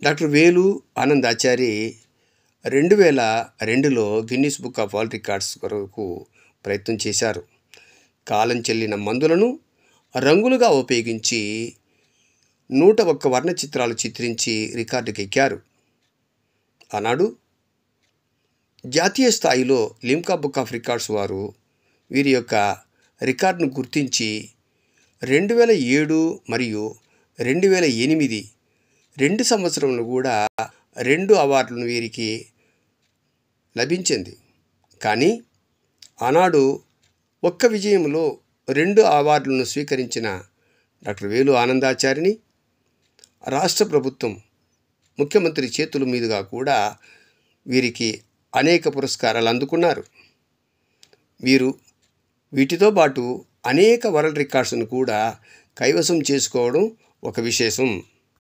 Doctor Velu Anandachari 2002లో Guinness book of world records కొరకు ప్రయత్నం చేశారు. కాలం చెల్లిన మందులను రంగులుగా ఉపయోగించి 101 వర్ణ చిత్రాలు చిత్రించి రికార్డుకి ఎక్కారు. ఆనాడు జాతీయ స్థాయిలో లిమ్కా బుక్ ఆఫ్ రికార్డ్స్ వారు వీరి యొక్క రికార్డును గుర్తించి 2007 మరియు 2008 2 సంవత్సరములు కూడా 2 అవార్డులను వీరికి లభించింది. కానీ ఆనాడు ఒక్క విజయంలో 2 అవార్డులను స్వీకరించిన డాక్టర్ వేలు ఆనందాచారిని రాష్ట్ర ప్రభుత్వం ముఖ్యమంత్రి చేతుల మీదుగా కూడా వీరికి అనేక పురస్కారాలు అందుకున్నారు. వీరు వీటితో పాటు అనేక వరల్డ్ రికార్డ్స్ను కూడా కైవసం చేసుకోవడం ఒక విశేషం.